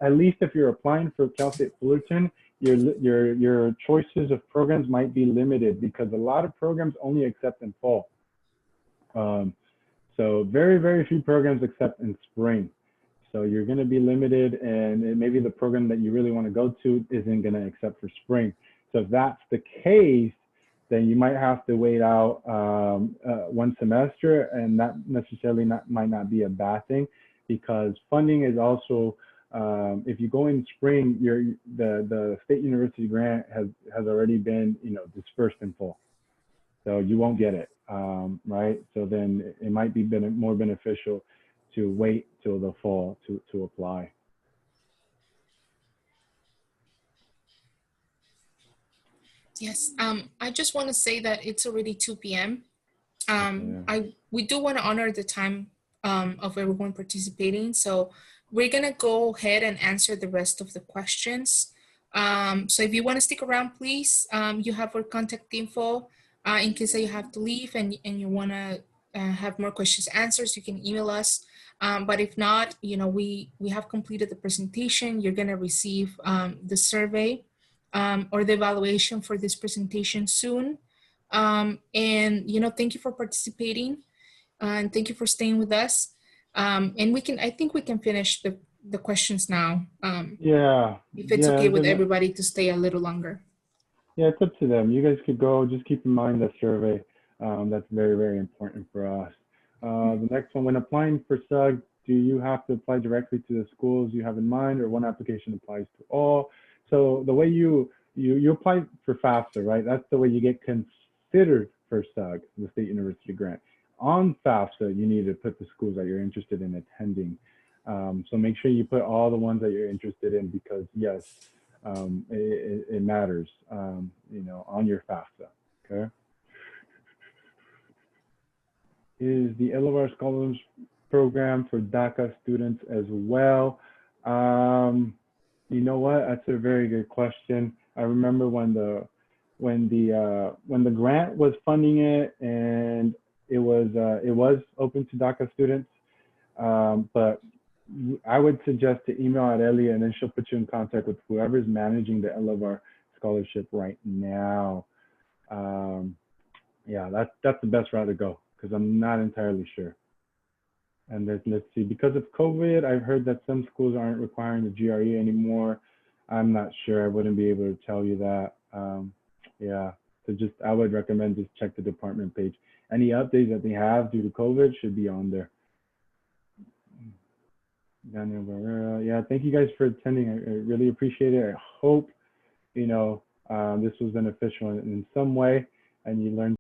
at least if you're applying for Cal State Fullerton, your choices of programs might be limited because a lot of programs only accept in fall. So very, very few programs accept in spring. So you're going to be limited, and maybe the program that you really want to go to isn't going to accept for spring. So if that's the case, then you might have to wait out one semester, and that necessarily might not be a bad thing, because funding is also, if you go in spring, the state university grant has already been dispersed in fall, so you won't get it. right? So then it might be more beneficial to wait till the fall to apply. Yes, I just want to say that it's already 2 p.m. Yeah. We do want to honor the time of everyone participating. So we're gonna go ahead and answer the rest of the questions. So if you want to stick around, please, you have our contact info in case that you have to leave and you want to have more questions answers, you can email us. But if not, we have completed the presentation. You're gonna receive the survey or the evaluation for this presentation soon. And thank you for participating and thank you for staying with us. And I think we can finish the questions now. Yeah. If it's Yeah. okay with everybody to stay a little longer. Yeah, it's up to them. You guys could go. Just keep in mind the survey. That's very, very important for us. The next one, when applying for SUG, do you have to apply directly to the schools you have in mind, or one application applies to all? So the way you apply for FAFSA, right? That's the way you get considered for SUG, the State University Grant. On FAFSA, you need to put the schools that you're interested in attending. So make sure you put all the ones that you're interested in, because yes, it matters, on your FAFSA, okay? Is the LOR Scholars Program for DACA students as well? You know what? That's a very good question. I remember when the grant was funding it, and it was open to DACA students, but I would suggest to email Aurelia, and then she'll put you in contact with whoever's managing the LOR scholarship right now. Yeah, that's the best route to go, because I'm not entirely sure. And let's see, because of COVID, I've heard that some schools aren't requiring the GRE anymore. I'm not sure. I wouldn't be able to tell you that. Yeah, so I would recommend just check the department page. Any updates that they have due to COVID should be on there. Daniel Barrera. Yeah, thank you guys for attending. I really appreciate it. I hope, this was beneficial in some way and you learned